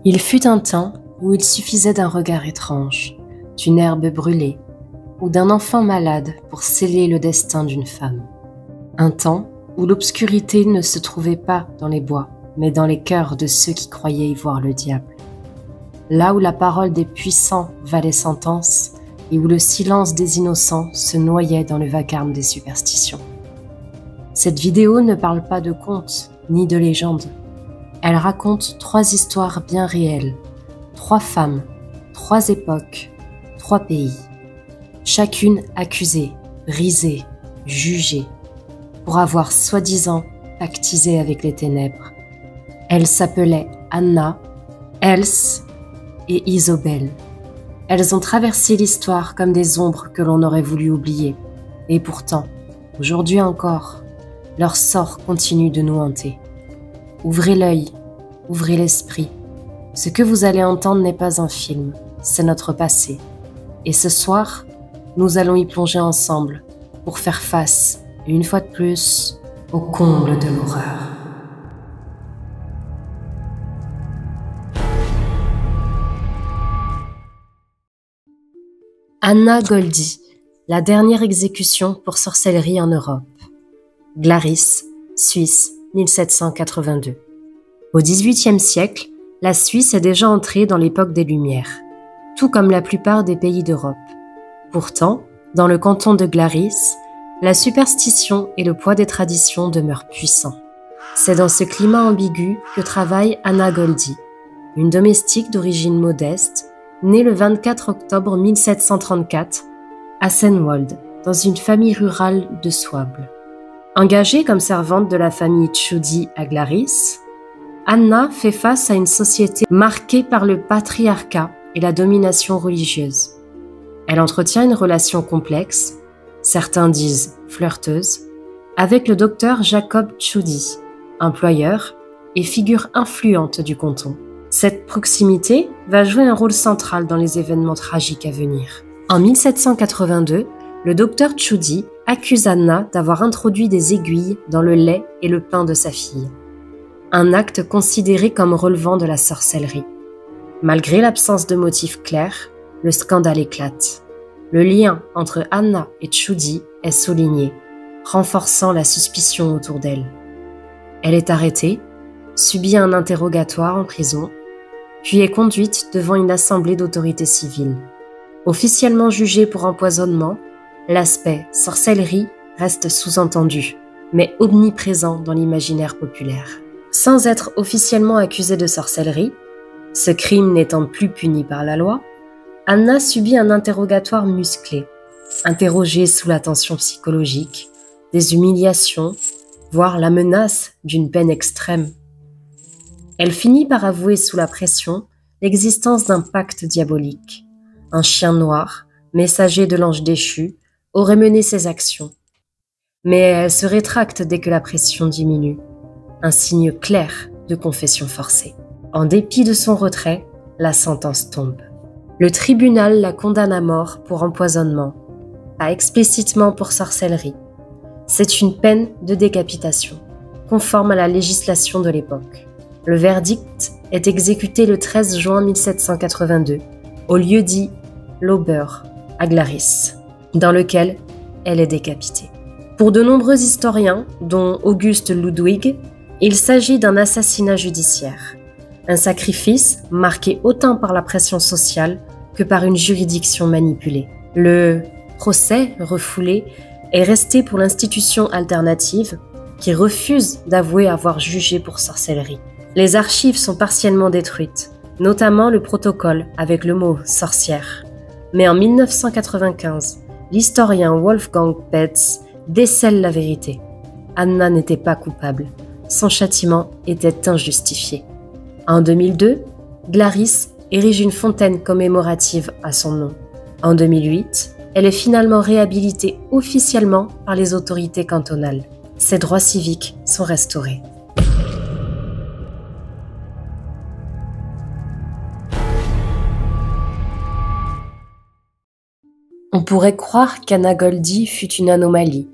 Il fut un temps où il suffisait d'un regard étrange, d'une herbe brûlée ou d'un enfant malade pour sceller le destin d'une femme. Un temps où l'obscurité ne se trouvait pas dans les bois, mais dans les cœurs de ceux qui croyaient y voir le diable. Là où la parole des puissants valait sentence et où le silence des innocents se noyait dans le vacarme des superstitions. Cette vidéo ne parle pas de contes ni de légendes. Elle raconte 3 histoires bien réelles, 3 femmes, 3 époques, 3 pays. Chacune accusée, brisée, jugée, pour avoir soi-disant pactisé avec les ténèbres. Elles s'appelaient Anna, Else et Isobel. Elles ont traversé l'histoire comme des ombres que l'on aurait voulu oublier. Et pourtant, aujourd'hui encore, leur sort continue de nous hanter. Ouvrez l'œil, ouvrez l'esprit. Ce que vous allez entendre n'est pas un film, c'est notre passé. Et ce soir, nous allons y plonger ensemble pour faire face, une fois de plus, au comble de l'horreur. Anna Goldie, la dernière exécution pour sorcellerie en Europe. Glaris, Suisse, 1782. Au XVIIIe siècle, la Suisse est déjà entrée dans l'époque des Lumières, tout comme la plupart des pays d'Europe. Pourtant, dans le canton de Glaris, la superstition et le poids des traditions demeurent puissants. C'est dans ce climat ambigu que travaille Anna Goldie, une domestique d'origine modeste, née le 24 octobre 1734 à Senwold, dans une famille rurale de Swable. Engagée comme servante de la famille Tschudi à Glaris, Anna fait face à une société marquée par le patriarcat et la domination religieuse. Elle entretient une relation complexe, certains disent flirteuse, avec le docteur Jacob Tschudi, employeur et figure influente du canton. Cette proximité va jouer un rôle central dans les événements tragiques à venir. En 1782, le docteur Tschudi accuse Anna d'avoir introduit des aiguilles dans le lait et le pain de sa fille. Un acte considéré comme relevant de la sorcellerie. Malgré l'absence de motifs clairs, le scandale éclate. Le lien entre Anna et Tschudi est souligné, renforçant la suspicion autour d'elle. Elle est arrêtée, subit un interrogatoire en prison, puis est conduite devant une assemblée d'autorités civiles. Officiellement jugée pour empoisonnement, l'aspect sorcellerie reste sous-entendu, mais omniprésent dans l'imaginaire populaire. Sans être officiellement accusée de sorcellerie, ce crime n'étant plus puni par la loi, Anna subit un interrogatoire musclé, interrogée sous la tension psychologique, des humiliations, voire la menace d'une peine extrême. Elle finit par avouer sous la pression l'existence d'un pacte diabolique. Un chien noir, messager de l'ange déchu, aurait mené ses actions. Mais elle se rétracte dès que la pression diminue. Un signe clair de confession forcée. En dépit de son retrait, la sentence tombe. Le tribunal la condamne à mort pour empoisonnement, pas explicitement pour sorcellerie. C'est une peine de décapitation, conforme à la législation de l'époque. Le verdict est exécuté le 13 juin 1782, au lieu dit Lauber, à Glaris, dans lequel elle est décapitée. Pour de nombreux historiens, dont Auguste Ludwig, il s'agit d'un assassinat judiciaire, un sacrifice marqué autant par la pression sociale que par une juridiction manipulée. Le procès refoulé est resté pour l'institution alternative qui refuse d'avouer avoir jugé pour sorcellerie. Les archives sont partiellement détruites, notamment le protocole avec le mot « sorcière ». Mais en 1995, l'historien Wolfgang Petz décèle la vérité. Anna n'était pas coupable. Son châtiment était injustifié. En 2002, Glaris érige une fontaine commémorative à son nom. En 2008, elle est finalement réhabilitée officiellement par les autorités cantonales. Ses droits civiques sont restaurés. On pourrait croire qu'Anna Goldie fut une anomalie,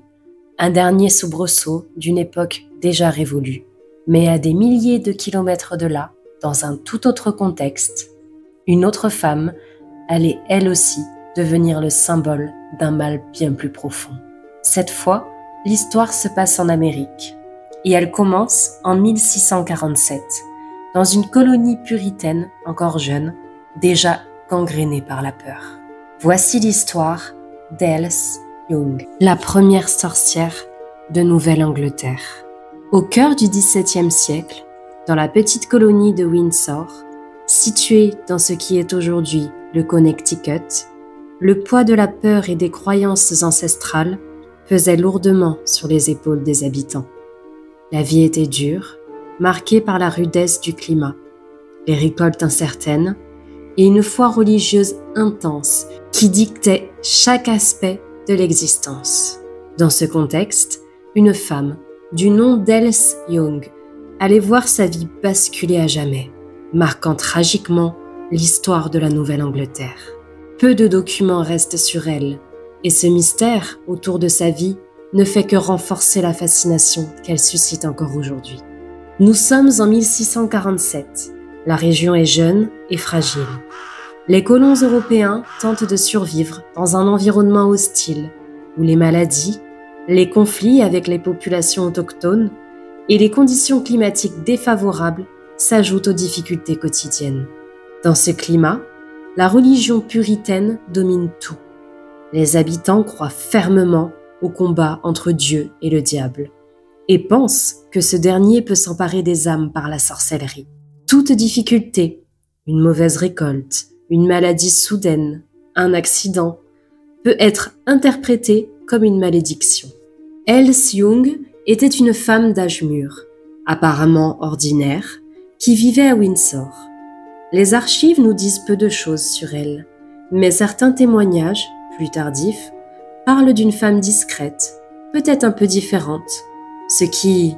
un dernier soubresaut d'une époque déjà révolue. Mais à des milliers de kilomètres de là, dans un tout autre contexte, une autre femme allait elle aussi devenir le symbole d'un mal bien plus profond. Cette fois, l'histoire se passe en Amérique et elle commence en 1647, dans une colonie puritaine encore jeune, déjà gangrénée par la peur. Voici l'histoire d'Else Young, la première sorcière de Nouvelle-Angleterre. Au cœur du XVIIe siècle, dans la petite colonie de Windsor, située dans ce qui est aujourd'hui le Connecticut, le poids de la peur et des croyances ancestrales pesait lourdement sur les épaules des habitants. La vie était dure, marquée par la rudesse du climat, les récoltes incertaines et une foi religieuse intense qui dictait chaque aspect de l'existence. Dans ce contexte, une femme du nom d'Else Young allait voir sa vie basculer à jamais, marquant tragiquement l'histoire de la Nouvelle-Angleterre. Peu de documents restent sur elle, et ce mystère autour de sa vie ne fait que renforcer la fascination qu'elle suscite encore aujourd'hui. Nous sommes en 1647. La région est jeune et fragile. Les colons européens tentent de survivre dans un environnement hostile, où les maladies, les conflits avec les populations autochtones et les conditions climatiques défavorables s'ajoutent aux difficultés quotidiennes. Dans ce climat, la religion puritaine domine tout. Les habitants croient fermement au combat entre Dieu et le diable et pensent que ce dernier peut s'emparer des âmes par la sorcellerie. Toute difficulté, une mauvaise récolte, une maladie soudaine, un accident, peut être interprétée comme une malédiction. Else Young était une femme d'âge mûr, apparemment ordinaire, qui vivait à Windsor. Les archives nous disent peu de choses sur elle, mais certains témoignages, plus tardifs, parlent d'une femme discrète, peut-être un peu différente, ce qui,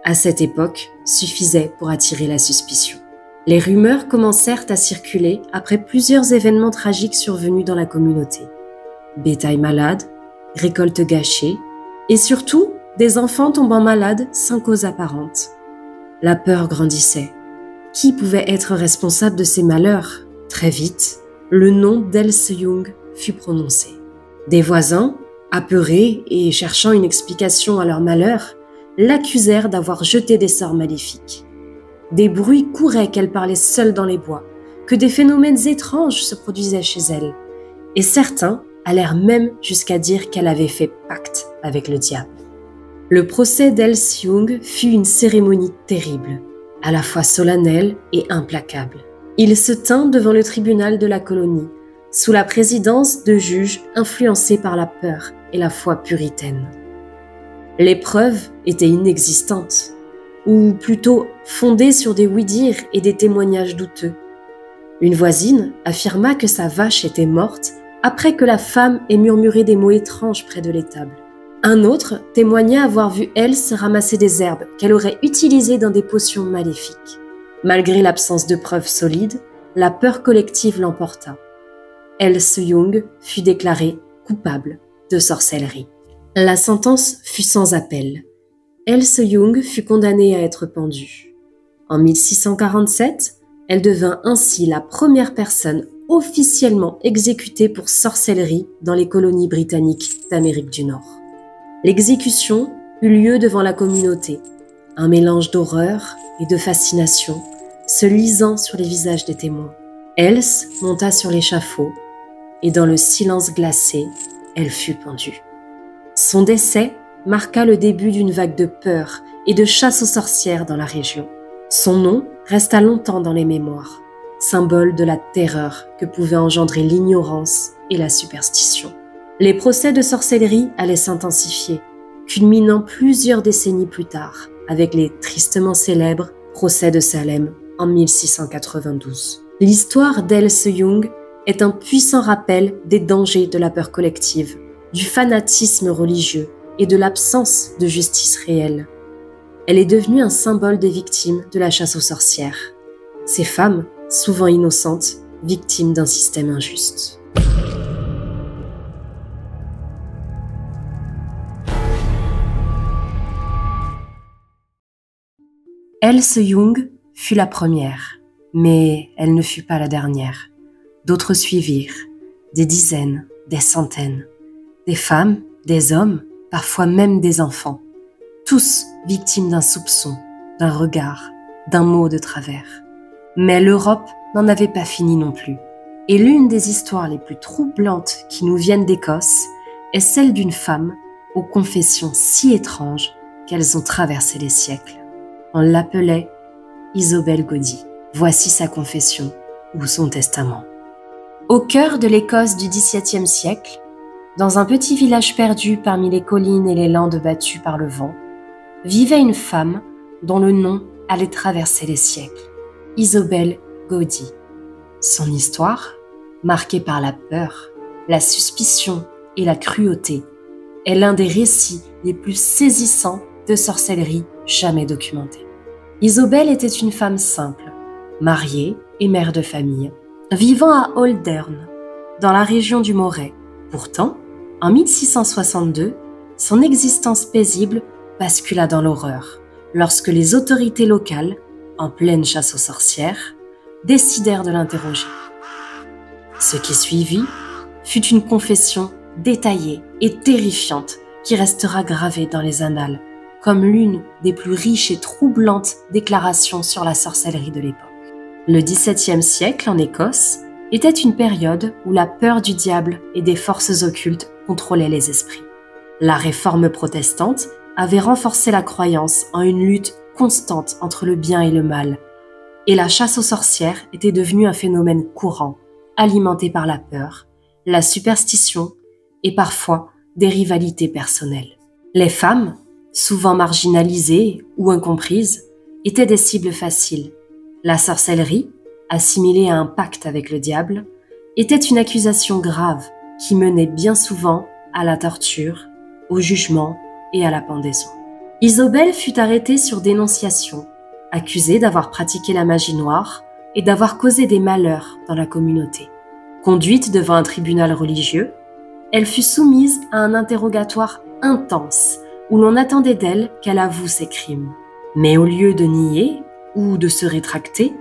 à cette époque, suffisait pour attirer la suspicion. Les rumeurs commencèrent à circuler après plusieurs événements tragiques survenus dans la communauté. Bétail malade, récoltes gâchées, et surtout des enfants tombant malades sans cause apparente. La peur grandissait. Qui pouvait être responsable de ces malheurs? Très vite, le nom d'Else Young fut prononcé. Des voisins, apeurés et cherchant une explication à leur malheur, l'accusèrent d'avoir jeté des sorts maléfiques. Des bruits couraient qu'elle parlait seule dans les bois, que des phénomènes étranges se produisaient chez elle, et certains allèrent même jusqu'à dire qu'elle avait fait pacte avec le diable. Le procès d'Else Young fut une cérémonie terrible, à la fois solennelle et implacable. Il se tint devant le tribunal de la colonie, sous la présidence de juges influencés par la peur et la foi puritaine. Les preuves étaient inexistantes, ou plutôt fondées sur des oui-dire et des témoignages douteux. Une voisine affirma que sa vache était morte après que la femme ait murmuré des mots étranges près de l'étable. Un autre témoigna avoir vu Else ramasser des herbes qu'elle aurait utilisées dans des potions maléfiques. Malgré l'absence de preuves solides, la peur collective l'emporta. Else Young fut déclarée coupable de sorcellerie. La sentence fut sans appel. Else Young fut condamnée à être pendue. En 1647, elle devint ainsi la première personne officiellement exécutée pour sorcellerie dans les colonies britanniques d'Amérique du Nord. L'exécution eut lieu devant la communauté, un mélange d'horreur et de fascination se lisant sur les visages des témoins. Else monta sur l'échafaud et dans le silence glacé, elle fut pendue. Son décès marqua le début d'une vague de peur et de chasse aux sorcières dans la région. Son nom resta longtemps dans les mémoires, symbole de la terreur que pouvait engendrer l'ignorance et la superstition. Les procès de sorcellerie allaient s'intensifier, culminant plusieurs décennies plus tard, avec les tristement célèbres procès de Salem en 1692. L'histoire d'Else Young est un puissant rappel des dangers de la peur collective, du fanatisme religieux et de l'absence de justice réelle. Elle est devenue un symbole des victimes de la chasse aux sorcières. Ces femmes, souvent innocentes, victimes d'un système injuste. Else Young fut la première. Mais elle ne fut pas la dernière. D'autres suivirent, des dizaines, des centaines. Des femmes, des hommes, parfois même des enfants. Tous victimes d'un soupçon, d'un regard, d'un mot de travers. Mais l'Europe n'en avait pas fini non plus. Et l'une des histoires les plus troublantes qui nous viennent d'Écosse est celle d'une femme aux confessions si étranges qu'elles ont traversé les siècles. On l'appelait Isobel Gaudy. Voici sa confession ou son testament. Au cœur de l'Écosse du XVIIe siècle, dans un petit village perdu parmi les collines et les landes battues par le vent, vivait une femme dont le nom allait traverser les siècles, Isobel Gaudy. Son histoire, marquée par la peur, la suspicion et la cruauté, est l'un des récits les plus saisissants de sorcellerie jamais documentés. Isobel était une femme simple, mariée et mère de famille, vivant à Oldern, dans la région du Moray. Pourtant, en 1662, son existence paisible bascula dans l'horreur, lorsque les autorités locales, en pleine chasse aux sorcières, décidèrent de l'interroger. Ce qui suivit fut une confession détaillée et terrifiante qui restera gravée dans les annales comme l'une des plus riches et troublantes déclarations sur la sorcellerie de l'époque. Le XVIIe siècle en Écosse était une période où la peur du diable et des forces occultes contrôlait les esprits. La réforme protestante avait renforcé la croyance en une lutte constante entre le bien et le mal, et la chasse aux sorcières était devenue un phénomène courant, alimenté par la peur, la superstition et parfois des rivalités personnelles. Les femmes, souvent marginalisées ou incomprises, étaient des cibles faciles. La sorcellerie, assimilée à un pacte avec le diable, était une accusation grave qui menait bien souvent à la torture, au jugement et à la pendaison. Isobel fut arrêtée sur dénonciation, accusée d'avoir pratiqué la magie noire et d'avoir causé des malheurs dans la communauté. Conduite devant un tribunal religieux, elle fut soumise à un interrogatoire intense où l'on attendait d'elle qu'elle avoue ses crimes. Mais au lieu de nier ou de se rétracter,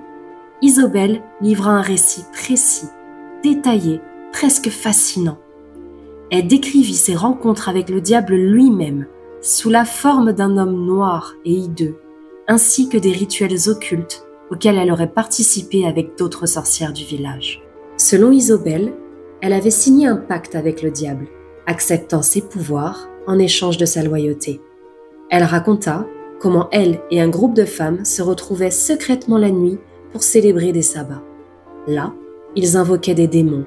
Isobel livra un récit précis, détaillé, presque fascinant. Elle décrivit ses rencontres avec le diable lui-même, sous la forme d'un homme noir et hideux, ainsi que des rituels occultes auxquels elle aurait participé avec d'autres sorcières du village. Selon Isobel, elle avait signé un pacte avec le diable, acceptant ses pouvoirs en échange de sa loyauté. Elle raconta comment elle et un groupe de femmes se retrouvaient secrètement la nuit pour célébrer des sabbats. Là, ils invoquaient des démons,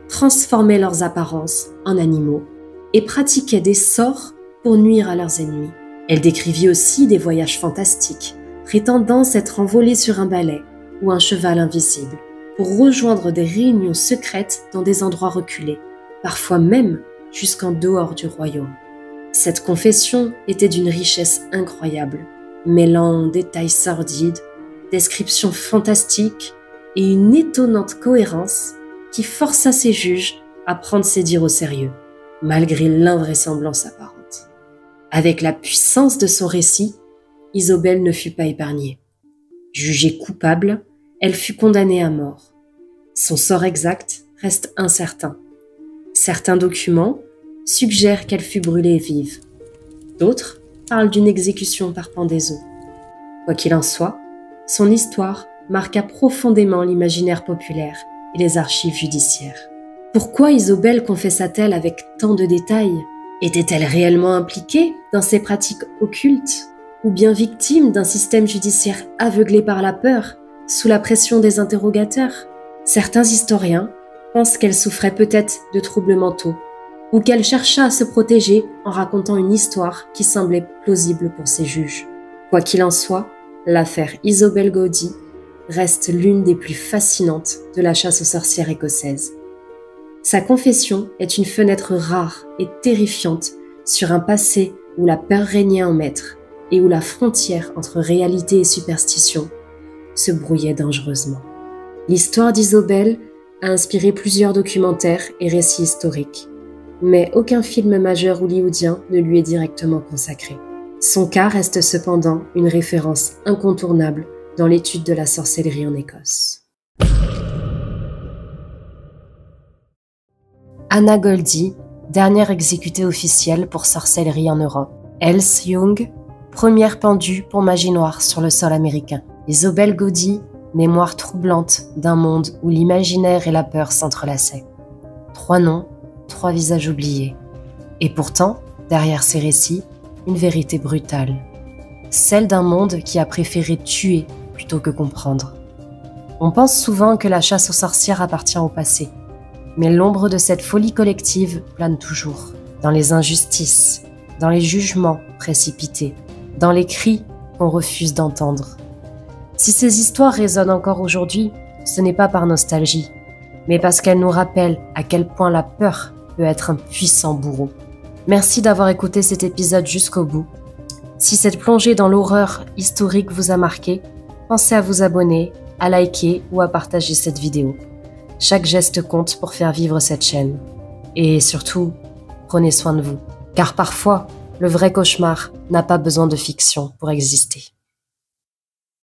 transformaient leurs apparences en animaux et pratiquaient des sorts pour nuire à leurs ennemis. Elle décrivit aussi des voyages fantastiques, prétendant s'être envolée sur un balai ou un cheval invisible, pour rejoindre des réunions secrètes dans des endroits reculés, parfois même jusqu'en dehors du royaume. Cette confession était d'une richesse incroyable, mêlant détails sordides, descriptions fantastiques et une étonnante cohérence qui força ses juges à prendre ses dires au sérieux, malgré l'invraisemblance apparente. Avec la puissance de son récit, Isobel ne fut pas épargnée. Jugée coupable, elle fut condamnée à mort. Son sort exact reste incertain. Certains documents suggèrent qu'elle fut brûlée vive. D'autres parlent d'une exécution par pendaison. Quoi qu'il en soit, son histoire marqua profondément l'imaginaire populaire et les archives judiciaires. Pourquoi Isobel confessa-t-elle avec tant de détails ? Était-elle réellement impliquée dans ces pratiques occultes ? Ou bien victime d'un système judiciaire aveuglé par la peur, sous la pression des interrogateurs ? Certains historiens pensent qu'elle souffrait peut-être de troubles mentaux, ou qu'elle chercha à se protéger en racontant une histoire qui semblait plausible pour ses juges. Quoi qu'il en soit, l'affaire Isobel Gaudy reste l'une des plus fascinantes de la chasse aux sorcières écossaise. Sa confession est une fenêtre rare et terrifiante sur un passé où la peur régnait en maître et où la frontière entre réalité et superstition se brouillait dangereusement. L'histoire d'Isobel a inspiré plusieurs documentaires et récits historiques, mais aucun film majeur hollywoodien ne lui est directement consacré. Son cas reste cependant une référence incontournable dans l'étude de la sorcellerie en Écosse. Anna Goldie, dernière exécutée officielle pour sorcellerie en Europe. Else Young, première pendue pour magie noire sur le sol américain. Isobel Gaudy, mémoire troublante d'un monde où l'imaginaire et la peur s'entrelaçaient. 3 noms, 3 visages oubliés. Et pourtant, derrière ces récits, une vérité brutale. Celle d'un monde qui a préféré tuer plutôt que comprendre. On pense souvent que la chasse aux sorcières appartient au passé. Mais l'ombre de cette folie collective plane toujours. Dans les injustices, dans les jugements précipités, dans les cris qu'on refuse d'entendre. Si ces histoires résonnent encore aujourd'hui, ce n'est pas par nostalgie, mais parce qu'elles nous rappellent à quel point la peur peut être un puissant bourreau. Merci d'avoir écouté cet épisode jusqu'au bout. Si cette plongée dans l'horreur historique vous a marqué, pensez à vous abonner, à liker ou à partager cette vidéo. Chaque geste compte pour faire vivre cette chaîne. Et surtout, prenez soin de vous. Car parfois, le vrai cauchemar n'a pas besoin de fiction pour exister.